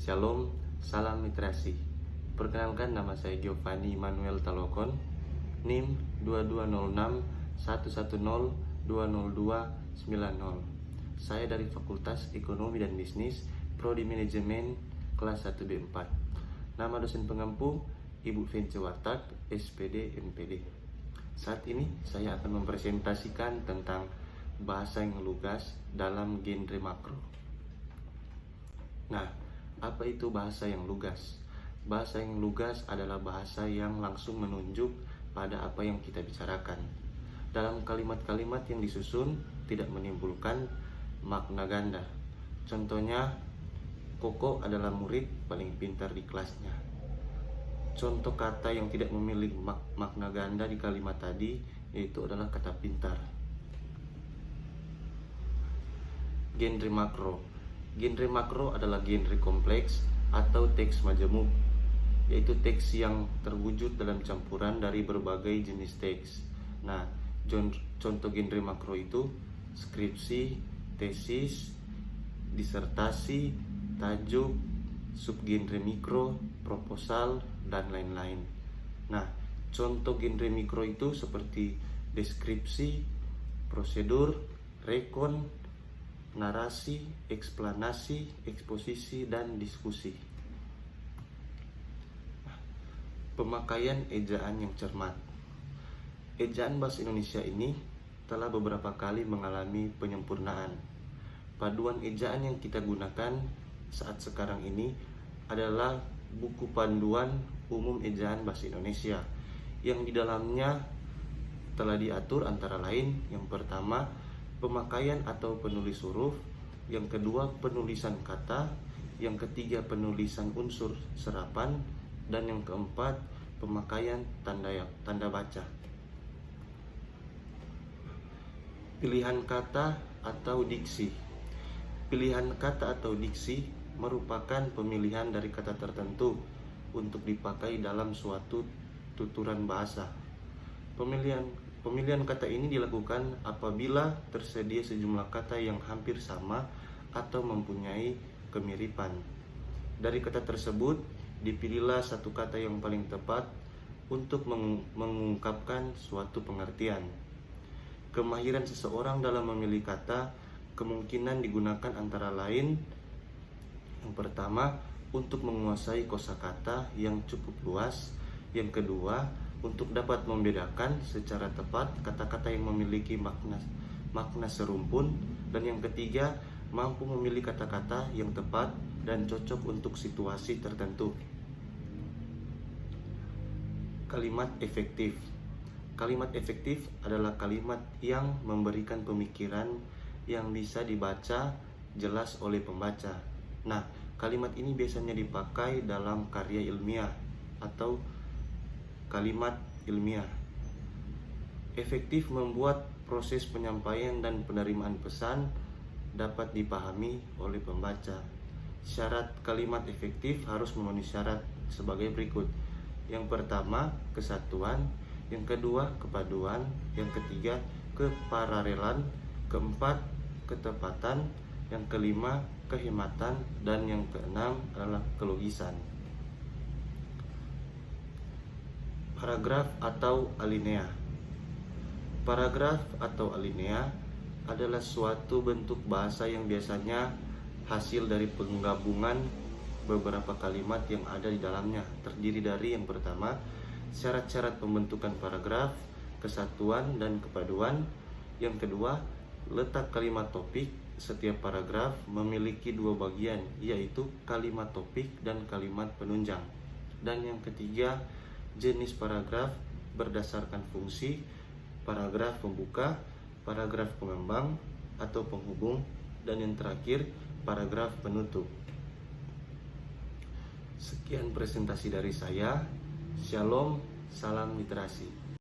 Shalom, salam literasi. Perkenalkan, nama saya Giovanni Manuel Talokon, NIM 220611020290. Saya dari Fakultas Ekonomi dan Bisnis, Prodi Manajemen, kelas 1B4. Nama dosen pengampu Ibu Vence Wartak, SPD MPD. Saat ini saya akan mempresentasikan tentang bahasa yang lugas dalam genre makro. Nah, apa itu bahasa yang lugas? Bahasa yang lugas adalah bahasa yang langsung menunjuk pada apa yang kita bicarakan. Dalam kalimat-kalimat yang disusun tidak menimbulkan makna ganda. Contohnya, Koko adalah murid paling pintar di kelasnya. Contoh kata yang tidak memiliki makna ganda di kalimat tadi yaitu adalah kata pintar. Genre makro. Genre makro adalah genre kompleks atau teks majemuk, yaitu teks yang terwujud dalam campuran dari berbagai jenis teks. Nah, contoh genre makro itu skripsi, tesis, disertasi, tajuk, subgenre mikro, proposal, dan lain-lain. Nah, contoh genre mikro itu seperti deskripsi, prosedur, rekon, narasi, eksplanasi, eksposisi, dan diskusi. Pemakaian ejaan yang cermat. Ejaan bahasa Indonesia ini telah beberapa kali mengalami penyempurnaan. Paduan ejaan yang kita gunakan saat sekarang ini adalah buku panduan umum ejaan bahasa Indonesia, yang di dalamnya telah diatur antara lain, yang pertama, pemakaian atau penulis huruf, yang kedua, penulisan kata, yang ketiga, penulisan unsur serapan, dan yang keempat, pemakaian tanda baca. Pilihan kata atau diksi. Pilihan kata atau diksi merupakan pemilihan dari kata tertentu untuk dipakai dalam suatu tuturan bahasa. Pemilihan kata ini dilakukan apabila tersedia sejumlah kata yang hampir sama atau mempunyai kemiripan. Dari kata tersebut, dipilihlah satu kata yang paling tepat untuk mengungkapkan suatu pengertian. Kemahiran seseorang dalam memilih kata kemungkinan digunakan antara lain, yang pertama, untuk menguasai kosakata yang cukup luas, yang kedua, untuk dapat membedakan secara tepat kata-kata yang memiliki makna serumpun, dan yang ketiga, mampu memilih kata-kata yang tepat dan cocok untuk situasi tertentu. Kalimat efektif. Kalimat efektif adalah kalimat yang memberikan pemikiran yang bisa dibaca jelas oleh pembaca. Nah, kalimat ini biasanya dipakai dalam karya ilmiah atau kalimat ilmiah. Efektif membuat proses penyampaian dan penerimaan pesan dapat dipahami oleh pembaca. Syarat kalimat efektif harus memenuhi syarat sebagai berikut. Yang pertama, kesatuan, yang kedua, kepaduan, yang ketiga, kepararelan, keempat, ketepatan, yang kelima, kehematan, dan yang keenam adalah kelogisan. Paragraf atau alinea. Paragraf atau alinea adalah suatu bentuk bahasa yang biasanya hasil dari penggabungan beberapa kalimat yang ada di dalamnya. Terdiri dari yang pertama, syarat-syarat pembentukan paragraf, kesatuan dan kepaduan. Yang kedua, letak kalimat topik. Setiap paragraf memiliki dua bagian, yaitu kalimat topik dan kalimat penunjang. Dan yang ketiga, jenis paragraf berdasarkan fungsi, paragraf pembuka, paragraf pengembang atau penghubung, dan yang terakhir, paragraf penutup. Sekian presentasi dari saya. Shalom, salam literasi.